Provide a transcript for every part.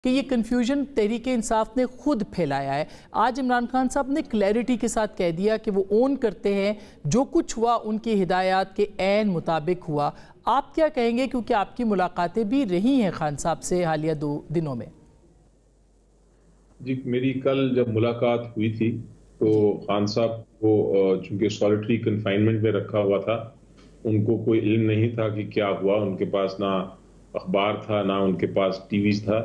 کہ یہ کنفیوژن تحریک انصاف نے خود پھیلایا ہے۔ آج عمران خان صاحب نے کلیئرٹی کے ساتھ کہہ دیا کہ وہ اون کرتے ہیں جو کچھ ہوا ان کی ہدایات کے عین مطابق ہوا۔ آپ کیا کہیں گے، کیونکہ آپ کی ملاقاتیں بھی رہی ہیں خان صاحب سے حالیہ 2 دنوں میں؟ جی، میری کل جب ملاقات ہوئی تھی تو خان صاحب کو چونکہ سالیٹری کنفائنمنٹ میں رکھا ہوا تھا، ان کو کوئی علم نہیں تھا کہ کیا ہوا۔ ان کے پاس نہ اخبار تھا، نہ ان کے پاس ٹی ویز تھا۔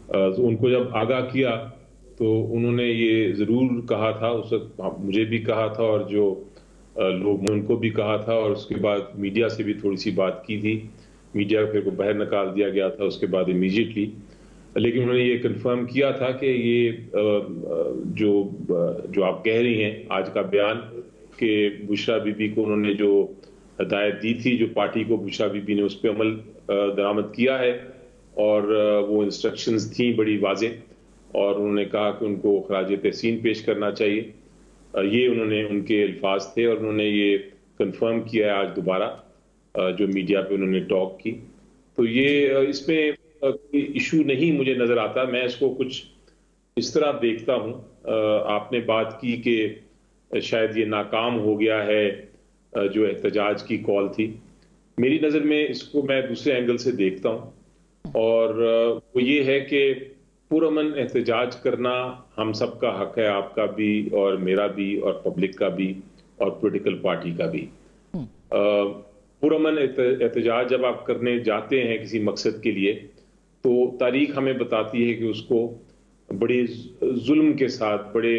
تو ان کو جب آگاہ کیا تو انہوں نے یہ ضرور کہا تھا، اس وقت مجھے بھی کہا تھا اور جو لوگ نے ان کو بھی کہا تھا، اور اس کے بعد میڈیا سے بھی تھوڑی سی بات کی تھی۔ میڈیا پھر کو باہر نکال دیا گیا تھا اس کے بعد امیجیٹلی، لیکن انہوں نے یہ کنفرم کیا تھا کہ یہ جو آپ کہہ رہی ہیں آج کا بیان، کہ بشرا بی بی کو انہوں نے جو ہدایت دی تھی، جو پارٹی کو بشرا بی بی نے اس پہ عمل درآمد کیا ہے، اور وہ انسٹرکشنز تھیں بڑی واضح، اور انہوں نے کہا کہ ان کو خراج تحسین پیش کرنا چاہیے۔ یہ انہوں نے ان کے الفاظ تھے، اور انہوں نے یہ کنفرم کیا ہے آج دوبارہ جو میڈیا پہ انہوں نے ٹاک کی۔ تو یہ اس میں کوئی ایشو نہیں مجھے نظر آتا۔ میں اس کو کچھ اس طرح دیکھتا ہوں، آپ نے بات کی کہ شاید یہ ناکام ہو گیا ہے جو احتجاج کی کال تھی۔ میری نظر میں اس کو میں دوسرے اینگل سے دیکھتا ہوں، اور وہ یہ ہے کہ پرامن احتجاج کرنا ہم سب کا حق ہے، آپ کا بھی اور میرا بھی اور پبلک کا بھی اور پولیٹیکل پارٹی کا بھی۔ پرامن احتجاج جب آپ کرنے جاتے ہیں کسی مقصد کے لیے، تو تاریخ ہمیں بتاتی ہے کہ اس کو بڑے ظلم کے ساتھ، بڑے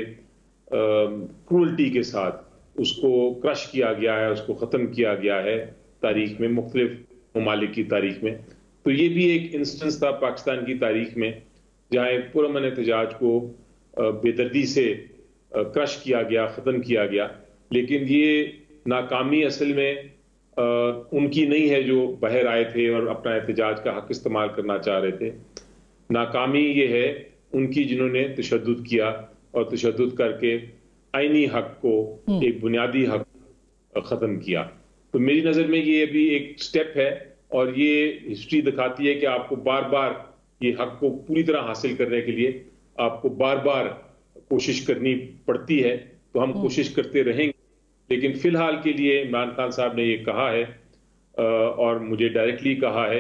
کرولٹی کے ساتھ اس کو کرش کیا گیا ہے، اس کو ختم کیا گیا ہے تاریخ میں، مختلف ممالک کی تاریخ میں۔ تو یہ بھی ایک انسٹنس تھا پاکستان کی تاریخ میں جہاں ایک پرامن احتجاج کو بے دردی سے کرش کیا گیا، ختم کیا گیا۔ لیکن یہ ناکامی اصل میں ان کی نہیں ہے جو باہر آئے تھے اور اپنا احتجاج کا حق استعمال کرنا چاہ رہے تھے۔ ناکامی یہ ہے ان کی جنہوں نے تشدد کیا، اور تشدد کر کے آئینی حق کو، ایک بنیادی حق ختم کیا۔ تو میری نظر میں یہ ابھی ایک سٹیپ ہے، اور یہ ہسٹری دکھاتی ہے کہ آپ کو بار بار یہ حق کو پوری طرح حاصل کرنے کے لیے آپ کو بار بار کوشش کرنی پڑتی ہے۔ تو ہم کوشش کرتے رہیں گے، لیکن فی الحال کے لیے عمران خان صاحب نے یہ کہا ہے، اور مجھے ڈائریکٹلی کہا ہے،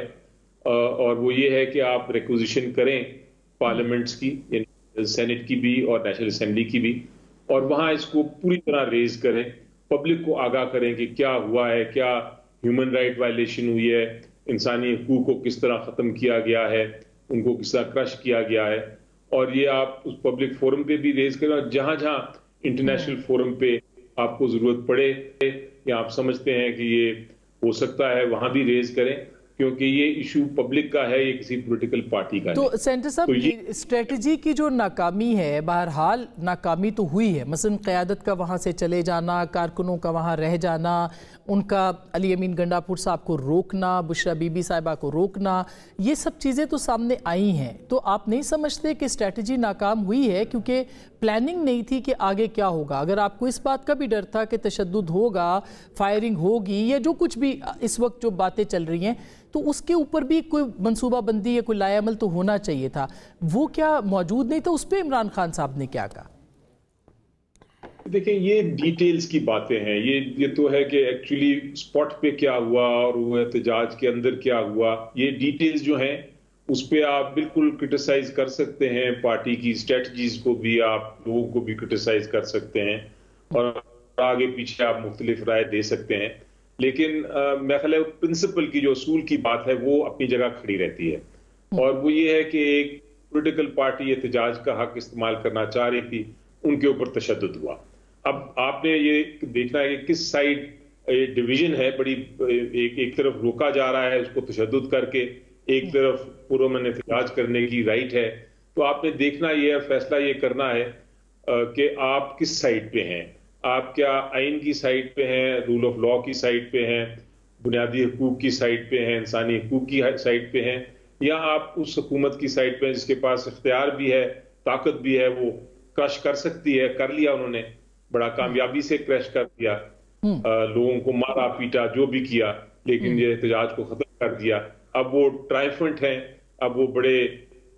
اور وہ یہ ہے کہ آپ ریکوزیشن کریں پارلیمنٹس کی، یعنی سینٹ کی بھی اور نیشنل اسمبلی کی بھی، اور وہاں اس کو پوری طرح ریز کریں، پبلک کو آگاہ کریں کہ کیا ہوا ہے، کیا ہیومن رائٹ وائلیشن ہوئی ہے، انسانی حقوق کو کس طرح ختم کیا گیا ہے، ان کو کس طرح کرش کیا گیا ہے۔ اور یہ آپ اس پبلک فورم پہ بھی ریز کریں، اور جہاں جہاں انٹرنیشنل فورم پہ آپ کو ضرورت پڑے یا آپ سمجھتے ہیں کہ یہ ہو سکتا ہے، وہاں بھی ریز کریں، کیونکہ یہ ایشو پبلک کا ہے، یہ کسی پولیٹیکل پارٹی کا نہیں۔ تو سینٹر صاحب، اسٹریٹجی کی جو ناکامی ہے، بہرحال ناکامی تو ہوئی ہے، مثلا قیادت کا وہاں سے چلے جانا، کارکنوں کا وہاں رہ جانا، ان کا علی امین گنڈاپور صاحب کو روکنا، بشرا بی بی صاحبہ کو روکنا، یہ سب چیزیں تو سامنے آئی ہیں۔ تو آپ نہیں سمجھتے کہ اسٹریٹجی ناکام ہوئی ہے کیونکہ پلاننگ نہیں تھی کہ آگے کیا ہوگا؟ اگر آپ کو اس بات کا بھی ڈر تھا کہ تشدد ہوگا، فائرنگ ہوگی، یا جو کچھ بھی اس وقت جو باتیں چل رہی ہیں، تو اس کے اوپر بھی کوئی منصوبہ بندی یا کوئی لائے عمل تو ہونا چاہیے تھا، وہ کیا موجود نہیں تھا؟ اس پہ عمران خان صاحب نے کیا کہا؟ دیکھیں، یہ ڈیٹیلز کی باتیں ہیں، یہ تو ہے کہ ایکچولی اسپاٹ پہ کیا ہوا اور وہ احتجاج کے اندر کیا ہوا، یہ ڈیٹیلز جو ہیں اس پہ آپ بالکل کرٹیسائز کر سکتے ہیں، پارٹی کی اسٹریٹجیز کو بھی آپ لوگوں کو بھی کرٹیسائز کر سکتے ہیں، اور آگے پیچھے آپ مختلف رائے دے سکتے ہیں، لیکن میرا خیال ہے پرنسپل کی جو اصول کی بات ہے وہ اپنی جگہ کھڑی رہتی ہے، اور وہ یہ ہے کہ ایک پولیٹیکل پارٹی احتجاج کا حق استعمال کرنا چاہ رہی تھی، ان کے اوپر تشدد ہوا۔ اب آپ نے یہ دیکھنا ہے کہ کس سائڈ ڈویژن ہے، بڑی ایک طرف روکا جا رہا ہے اس کو تشدد کر کے، ایک طرف پرامن احتجاج کرنے کی رائٹ ہے۔ تو آپ نے دیکھنا یہ ہے، فیصلہ یہ کرنا ہے کہ آپ کس سائڈ پہ ہیں، آپ کیا آئین کی سائڈ پہ ہیں، رول آف لا کی سائڈ پہ ہیں، بنیادی حقوق کی سائڈ پہ ہیں، انسانی حقوق کی سائڈ پہ ہیں، یا آپ اس حکومت کی سائڈ پہ ہیں جس کے پاس اختیار بھی ہے، طاقت بھی ہے، وہ کرش کر سکتی ہے، کر لیا انہوں نے، بڑا کامیابی سے کرش کر دیا، لوگوں کو مارا پیٹا جو بھی کیا، لیکن یہ احتجاج کو ختم کر دیا۔ اب وہ ٹرائمفنٹ ہیں، اب وہ بڑے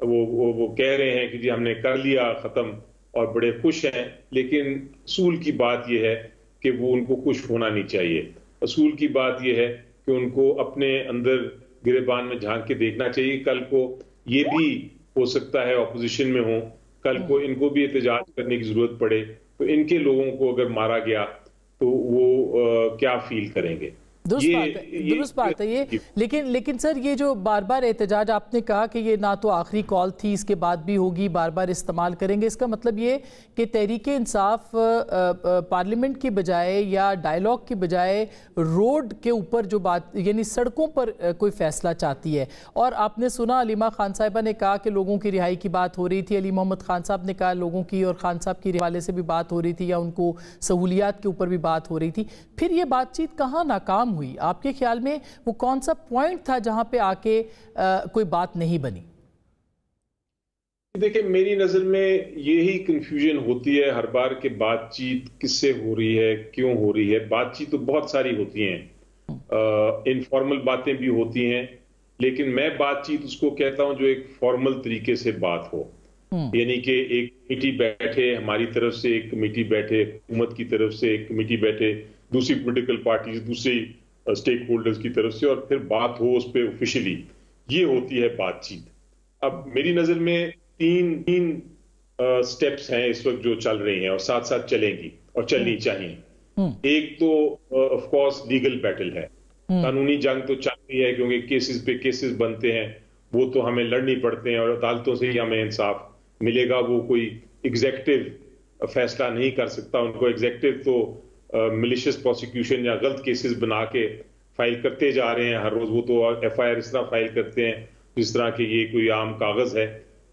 وہ کہہ رہے ہیں کہ جی ہم نے کر لیا ختم اور بڑے خوش ہیں، لیکن اصول کی بات یہ ہے کہ وہ ان کو خوش ہونا نہیں چاہیے۔ اصول کی بات یہ ہے کہ ان کو اپنے اندر گریبان میں جھانک کے دیکھنا چاہیے۔ کل کو یہ بھی ہو سکتا ہے اپوزیشن میں ہوں، کل کو ان کو بھی احتجاج کرنے کی ضرورت پڑے، تو ان کے لوگوں کو اگر مارا گیا تو وہ کیا فیل کریں گے۔ درست بات ہے یہ، لیکن سر یہ جو بار بار احتجاج آپ نے کہا کہ یہ نہ تو آخری کال تھی، اس کے بعد بھی ہوگی، بار بار استعمال کریں گے، اس کا مطلب یہ کہ تحریک انصاف پارلیمنٹ کی بجائے یا ڈائیلاگ کی بجائے روڈ کے اوپر جو بات یعنی سڑکوں پر کوئی فیصلہ چاہتی ہے۔ اور آپ نے سنا علیمہ خان صاحبہ نے کہا کہ لوگوں کی رہائی کی بات ہو رہی تھی، علی محمد خان صاحب نے کہا لوگوں کی اور خان صاحب کی حوالے سے بھی بات ہو رہی تھی، یا ان کو سہولیات کے اوپر بھی بات ہو رہی تھی۔ پھر یہ بات چیت کہاں ناکام ہوئی؟ آپ کے خیال میں وہ کون سا پوائنٹ تھا جہاں پہ آ کے کوئی بات نہیں بنی؟ دیکھیں میری نظر میں یہی کنفیوژن ہوتی ہے ہر بار کہ بات چیت کس سے ہو رہی ہے، کیوں ہو رہی ہے۔ بات چیت تو بہت ساری ہوتی ہیں، انفارمل باتیں بھی ہوتی ہیں، لیکن میں بات چیت اس کو کہتا ہوں جو ایک فارمل طریقے سے بات ہو، یعنی کہ ایک کمیٹی بیٹھے، ہماری طرف سے ایک کمیٹی بیٹھے، حکومت کی طرف سے ایک کمیٹی بیٹھے، دوسری پولیٹیکل پارٹیز، دوسری اسٹیک ہولڈرز کی طرف سے، اور پھر بات ہو اس پہ آفیشلی۔ یہ ہوتی ہے بات چیت۔ اب میری نظر میں تین سٹیپس ہیں اس وقت جو چل رہی ہیں اور ساتھ ساتھ چلیں گی اور چلنی چاہیے۔ ایک تو آف کورس لیگل بیٹل ہے، قانونی جنگ تو چل رہی ہے، کیونکہ کیسز پہ کیسز بنتے ہیں، وہ تو ہمیں لڑنی پڑتے ہیں اور عدالتوں سے ہی ہمیں انصاف ملے گا۔ وہ کوئی ایگزیکٹو فیصلہ نہیں کر سکتا، ان کو ایگزیکٹو تو ملیشیس پروسیکیوشن یا غلط کیسز بنا کے فائل کرتے جا رہے ہیں ہر روز۔ وہ تو ایف آئی آر اس طرح فائل کرتے ہیں جس طرح کہ یہ کوئی عام کاغذ ہے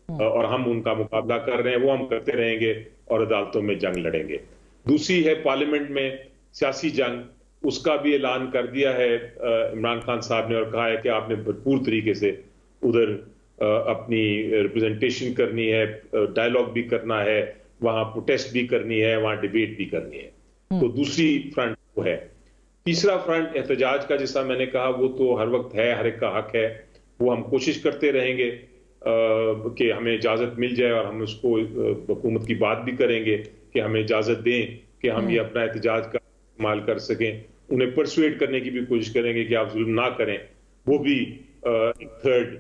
اور ہم ان کا مقابلہ کر رہے ہیں، وہ ہم کرتے رہیں گے اور عدالتوں میں جنگ لڑیں گے۔ دوسری ہے پارلیمنٹ میں سیاسی جنگ، اس کا بھی اعلان کر دیا ہے عمران خان صاحب نے اور کہا ہے کہ آپ نے بھرپور طریقے سے ادھر اپنی ریپرزنٹیشن کرنی ہے، ڈائیلاگ بھی کرنا ہے، وہاں پروٹیسٹ بھی کرنی ہے، وہاں ڈیبیٹ بھی کرنی ہے۔ تو دوسری فرنٹ وہ ہے۔ تیسرا فرنٹ احتجاج کا، جیسا میں نے کہا، وہ تو ہر وقت ہے، ہر ایک کا حق ہے، وہ ہم کوشش کرتے رہیں گے کہ ہمیں اجازت مل جائے، اور ہم اس کو حکومت کی بات بھی کریں گے کہ ہمیں اجازت دیں کہ ہم یہ اپنا احتجاج کا استعمال کر سکیں۔ انہیں پرسویٹ کرنے کی بھی کوشش کریں گے کہ آپ ظلم نہ کریں، وہ بھی ایک تھرڈ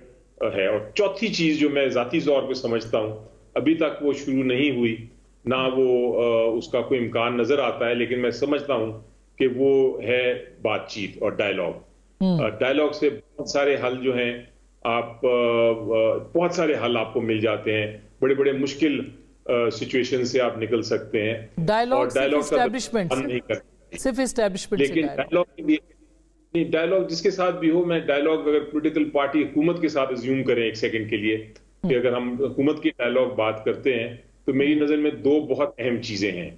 ہے۔ اور چوتھی چیز جو میں ذاتی طور پہ سمجھتا ہوں، ابھی تک وہ شروع نہیں ہوئی، نہ وہ اس کا کوئی امکان نظر آتا ہے، لیکن میں سمجھتا ہوں کہ وہ ہے بات چیت اور ڈائیلاگ۔ ڈائیلاگ سے بہت سارے حل جو ہیں، بہت سارے حل آپ کو مل جاتے ہیں، بڑے بڑے مشکل سچویشن سے آپ نکل سکتے ہیں۔ ڈائیلاگ صرف اسٹیبلشمنٹ لیکن ڈائیلاگ جس کے ساتھ بھی ہو، میں ڈائیلاگ اگر پولیٹیکل پارٹی حکومت کے ساتھ ازیوم کریں ایک سیکنڈ کے لیے کہ اگر ہم حکومت کی ڈائیلاگ بات کرتے ہیں، تو میری نظر میں دو بہت اہم چیزیں ہیں،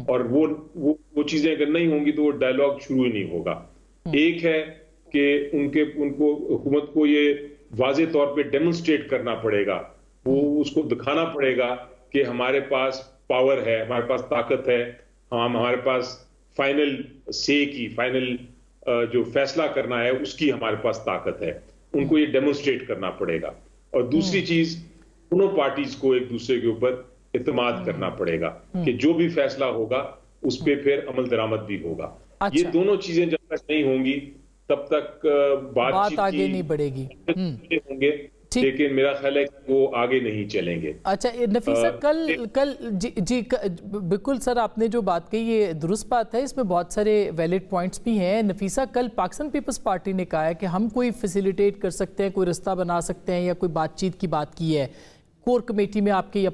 اور وہ چیزیں اگر نہیں ہوں گی تو وہ ڈائیلاگ شروع ہی نہیں ہوگا۔ ایک ہے کہ ان کو حکومت کو یہ واضح طور پہ ڈیمونسٹریٹ کرنا پڑے گا، وہ اس کو دکھانا پڑے گا کہ ہمارے پاس پاور ہے، ہمارے پاس طاقت ہے، ہمارے پاس فائنل سے کی، فائنل جو فیصلہ کرنا ہے اس کی ہمارے پاس طاقت ہے۔ ان کو یہ ڈیمونسٹریٹ کرنا پڑے گا۔ اور دوسری چیز، دونوں پارٹیز کو ایک دوسرے کے اوپر اعتماد کرنا پڑے گا کہ جو بھی فیصلہ ہوگا اس پہ پھر عمل درآمد بھی ہوگا۔ یہ دونوں چیزیں جب تک نہیں ہوں گی تب تک بات آگے نہیں بڑھے گی، ہوں گے، لیکن میرا خیال ہے کہ وہ آگے نہیں چلیں گے۔ اچھا نفیسہ، کل جی بالکل سر، آپ نے جو بات کہی یہ درست بات ہے، اس میں بہت سارے ویلڈ پوائنٹس بھی ہیں۔ نفیسہ، کل پاکستان پیپلز پارٹی نے کہا ہے کہ ہم کوئی فیسیلیٹیٹ کر سکتے ہیں، کوئی رستہ بنا سکتے ہیں، یا کوئی بات چیت کی بات کی ہے کور کمیٹی میں آپ کے یا